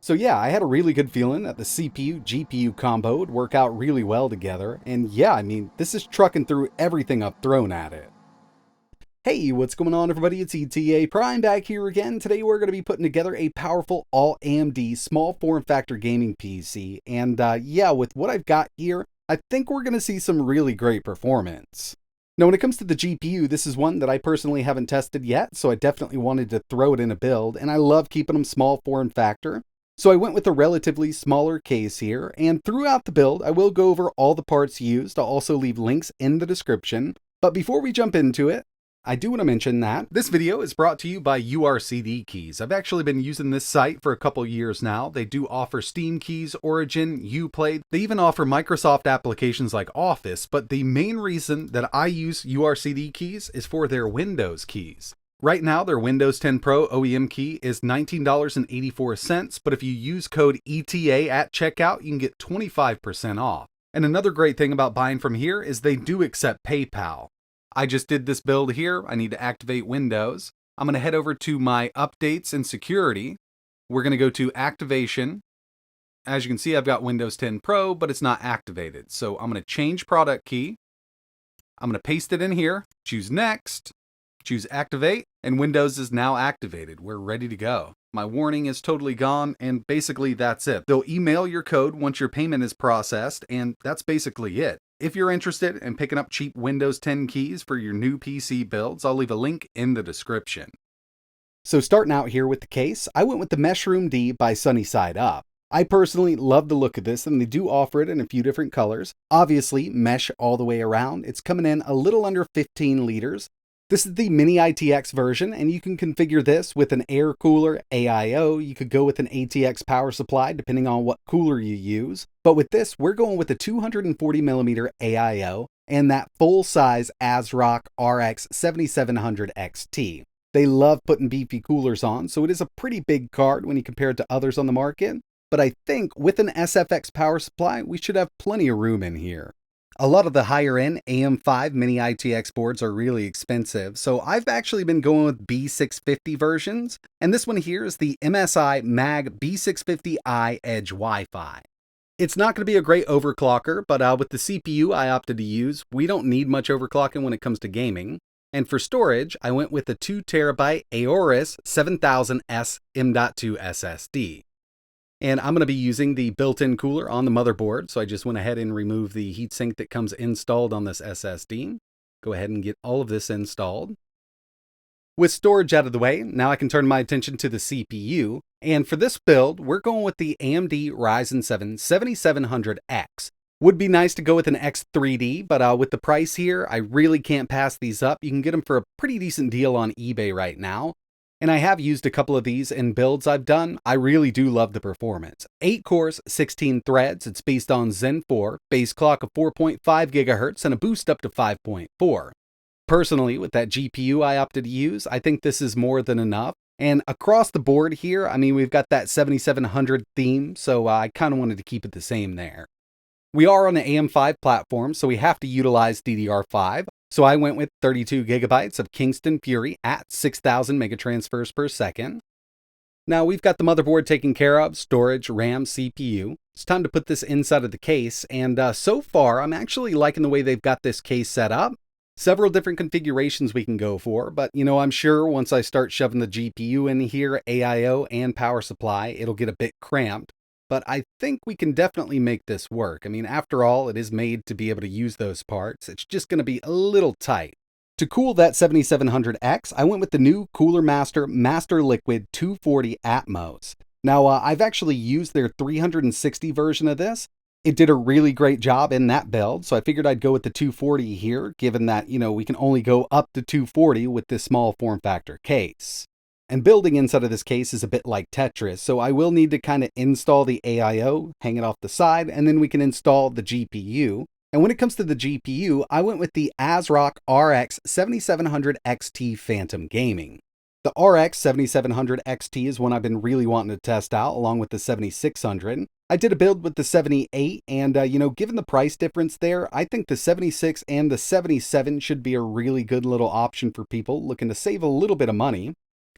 So yeah, I had a really good feeling that the CPU GPU combo would work out really well together, and yeah, I mean, this is trucking through everything I've thrown at it. Hey, what's going on everybody? It's ETAPRIME back here again. Today we're going to be putting together a powerful All-AMD small form factor gaming PC, and yeah, with what I've got here, I think we're going to see some really great performance. Now when it comes to the GPU, this is one that I personally haven't tested yet, so I definitely wanted to throw it in a build, and I love keeping them small form factor. So I went with a relatively smaller case here, and throughout the build, I will go over all the parts used. I'll also leave links in the description. But before we jump into it, I do want to mention that this video is brought to you by URCD Keys. I've actually been using this site for a couple years now. They do offer Steam keys, Origin, Uplay. They even offer Microsoft applications like Office, but the main reason that I use URCD Keys is for their Windows keys. Right now, their Windows 10 Pro OEM key is $19.84, but if you use code ETA at checkout, you can get 25% off. And another great thing about buying from here is they do accept PayPal. I just did this build here. I need to activate Windows. I'm going to head over to my updates and security. We're going to go to activation. As you can see, I've got Windows 10 Pro, but it's not activated. So I'm going to change product key. I'm going to paste it in here, choose next. Choose activate, and Windows is now activated. We're ready to go. My warning is totally gone, and basically that's it. They'll email your code once your payment is processed, and that's basically it. If you're interested in picking up cheap Windows 10 keys for your new PC builds, I'll leave a link in the description. So starting out here with the case, I went with the MESHROOM D by Sunny Side Up. I personally love the look of this, and they do offer it in a few different colors. Obviously, mesh all the way around. It's coming in a little under 15 liters. This is the mini ITX version, and you can configure this with an air cooler, AIO. You could go with an ATX power supply, depending on what cooler you use. But with this, we're going with a 240mm AIO and that full-size ASRock RX 7700 XT. They love putting beefy coolers on, so it is a pretty big card when you compare it to others on the market. But I think with an SFX power supply, we should have plenty of room in here. A lot of the higher-end AM5 mini ITX boards are really expensive, so I've actually been going with B650 versions, and this one here is the MSI Mag B650i Edge Wi-Fi. It's not going to be a great overclocker, but with the CPU I opted to use, we don't need much overclocking when it comes to gaming. And for storage, I went with the 2TB Aorus 7000S M.2 SSD. And I'm going to be using the built-in cooler on the motherboard, so I just went ahead and removed the heatsink that comes installed on this SSD. Go ahead and get all of this installed. With storage out of the way, now I can turn my attention to the CPU. And for this build, we're going with the AMD Ryzen 7 7700X. Would be nice to go with an X3D, but with the price here, I really can't pass these up. You can get them for a pretty decent deal on eBay right now. And I have used a couple of these in builds I've done. I really do love the performance. 8 cores, 16 threads. It's based on Zen 4, base clock of 4.5 GHz, and a boost up to 5.4. Personally, with that GPU I opted to use, I think this is more than enough. And across the board here, I mean, we've got that 7700 theme, so I kind of wanted to keep it the same there. We are on the AM5 platform, so we have to utilize DDR5. So I went with 32 gigabytes of Kingston Fury at 6,000 megatransfers per second. Now we've got the motherboard taken care of, storage, RAM, CPU. It's time to put this inside of the case, and so far I'm actually liking the way they've got this case set up. Several different configurations we can go for, but you know, I'm sure once I start shoving the GPU in here, AIO, and power supply, it'll get a bit cramped. But I think we can definitely make this work. I mean, after all, it is made to be able to use those parts. It's just going to be a little tight. To cool that 7700X, I went with the new Cooler Master Master Liquid 240 Atmos. Now, I've actually used their 360 version of this. It did a really great job in that build, so I figured I'd go with the 240 here, given that, you know, we can only go up to 240 with this small form factor case. And building inside of this case is a bit like Tetris, so I will need to kind of install the AIO, hang it off the side, and then we can install the GPU. And when it comes to the GPU, I went with the ASRock RX 7700 XT Phantom Gaming. The RX 7700 XT is one I've been really wanting to test out, along with the 7600. I did a build with the 78, and you know, given the price difference there, I think the 76 and the 77 should be a really good little option for people looking to save a little bit of money.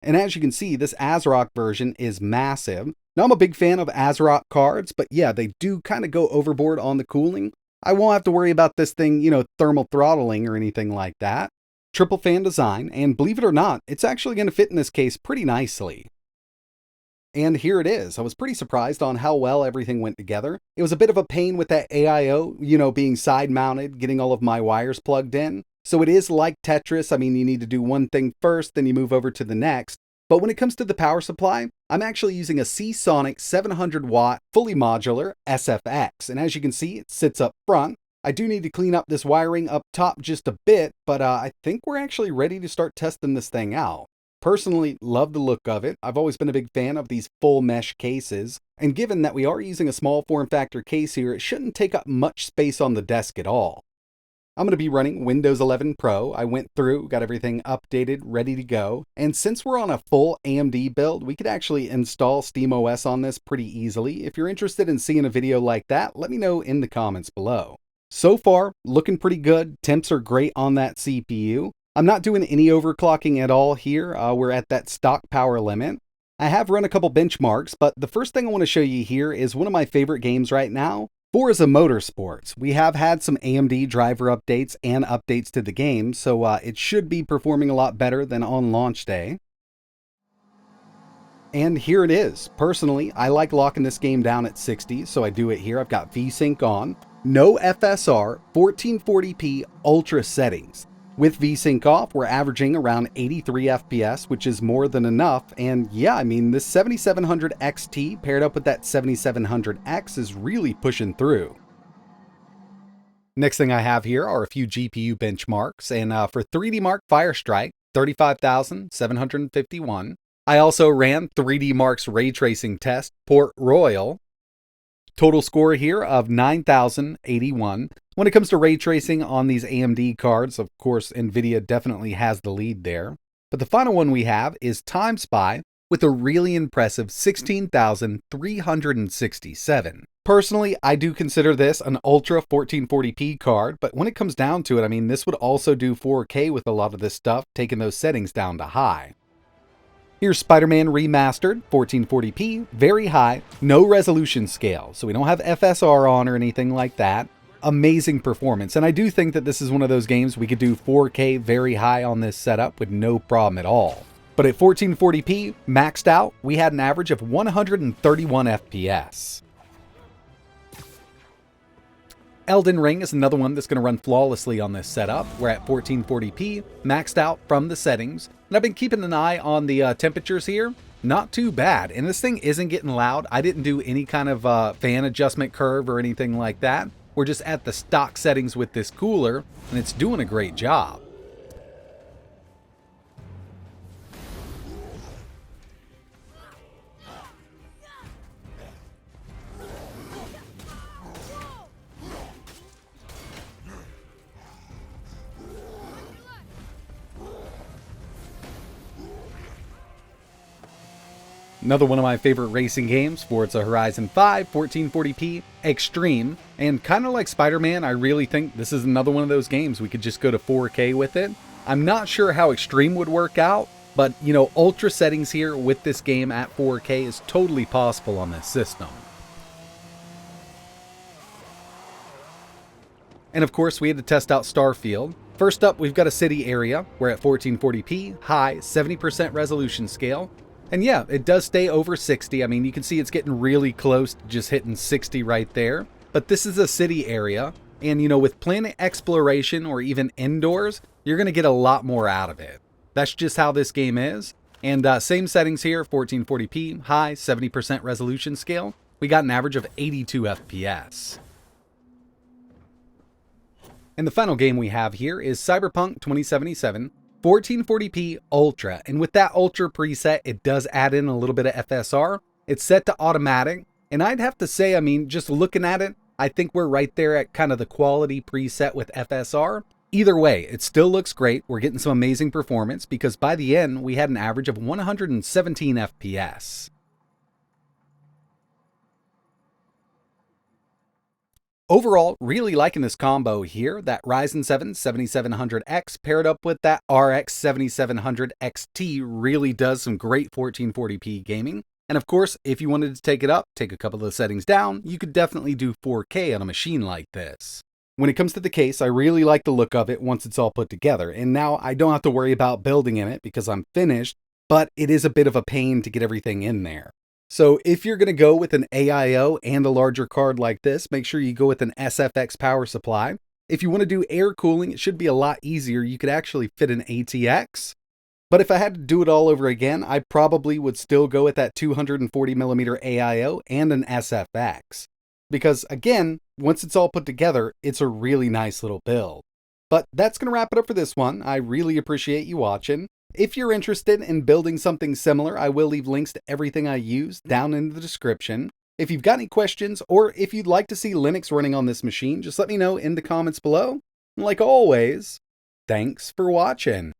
And as you can see, this ASRock version is massive. Now, I'm a big fan of ASRock cards, but yeah, they do kind of go overboard on the cooling. I won't have to worry about this thing, thermal throttling or anything like that. Triple fan design, and believe it or not, it's actually going to fit in this case pretty nicely. And here it is. I was pretty surprised on how well everything went together. It was a bit of a pain with that AIO, being side mounted, getting all of my wires plugged in. So it is like Tetris. I mean, you need to do one thing first, then you move over to the next. But when it comes to the power supply, I'm actually using a Seasonic 700 watt fully modular SFX. And as you can see, it sits up front. I do need to clean up this wiring up top just a bit, but I think we're actually ready to start testing this thing out. Personally, love the look of it. I've always been a big fan of these full mesh cases, and given that we are using a small form factor case here, it shouldn't take up much space on the desk at all. I'm going to be running Windows 11 Pro. I went through, got everything updated, ready to go. And since we're on a full AMD build, we could actually install SteamOS on this pretty easily. If you're interested in seeing a video like that, let me know in the comments below. So far, looking pretty good. Temps are great on that CPU. I'm not doing any overclocking at all here. We're at that stock power limit. I have run a couple benchmarks, but the first thing I want to show you here is one of my favorite games right now, Forza Motorsports. We have had some AMD driver updates and updates to the game, so it should be performing a lot better than on launch day. And here it is. Personally, I like locking this game down at 60, so I do it here. I've got VSync on, no FSR, 1440p ultra settings. With VSync off, we're averaging around 83 FPS, which is more than enough. And yeah, I mean, this 7700 XT paired up with that 7700X is really pushing through. Next thing I have here are a few GPU benchmarks. And for 3D Mark Firestrike, 35,751. I also ran 3D Mark's ray tracing test, Port Royal. Total score here of 9,081. When it comes to ray tracing on these AMD cards, of course, NVIDIA definitely has the lead there. But the final one we have is Time Spy with a really impressive 16,367. Personally, I do consider this an Ultra 1440p card, but when it comes down to it, I mean, this would also do 4K with a lot of this stuff, taking those settings down to high. Here's Spider-Man Remastered, 1440p, very high, no resolution scale, so we don't have FSR on or anything like that. Amazing performance, and I do think that this is one of those games we could do 4K very high on this setup with no problem at all. But at 1440p, maxed out, we had an average of 131 FPS. Elden Ring is another one that's going to run flawlessly on this setup. We're at 1440p, maxed out from the settings. And I've been keeping an eye on the temperatures here. Not too bad. And this thing isn't getting loud. I didn't do any kind of fan adjustment curve or anything like that. We're just at the stock settings with this cooler, and it's doing a great job. Another one of my favorite racing games, Forza Horizon 5, 1440p, Extreme, and kind of like Spider-Man, I really think this is another one of those games we could just go to 4K with it. I'm not sure how Extreme would work out, but ultra settings here with this game at 4K is totally possible on this system. And of course, we had to test out Starfield. First up, we've got a city area. We're at 1440p, high, 70% resolution scale. And yeah, it does stay over 60. I mean, you can see it's getting really close to just hitting 60 right there. But this is a city area. And, with planet exploration or even indoors, you're going to get a lot more out of it. That's just how this game is. And same settings here, 1440p, high, 70% resolution scale. We got an average of 82 FPS. And the final game we have here is Cyberpunk 2077. 1440p Ultra, and with that Ultra preset, it does add in a little bit of FSR. It's set to automatic, and I'd have to say, I mean, just looking at it, I think we're right there at kind of the quality preset with FSR. Either way, it still looks great. We're getting some amazing performance because by the end, we had an average of 117 FPS. Overall, really liking this combo here. That Ryzen 7 7700X paired up with that RX 7700 XT really does some great 1440p gaming. And of course, if you wanted to take it up, take a couple of the settings down, you could definitely do 4K on a machine like this. When it comes to the case, I really like the look of it once it's all put together, and now I don't have to worry about building in it because I'm finished, but it is a bit of a pain to get everything in there. So if you're going to go with an AIO and a larger card like this, make sure you go with an SFX power supply. If you want to do air cooling, it should be a lot easier. You could actually fit an ATX. But if I had to do it all over again, I probably would still go with that 240mm AIO and an SFX. Because again, once it's all put together, it's a really nice little build. But that's going to wrap it up for this one. I really appreciate you watching. If you're interested in building something similar, I will leave links to everything I use down in the description. If you've got any questions, or if you'd like to see Linux running on this machine, just let me know in the comments below. And like always, thanks for watching.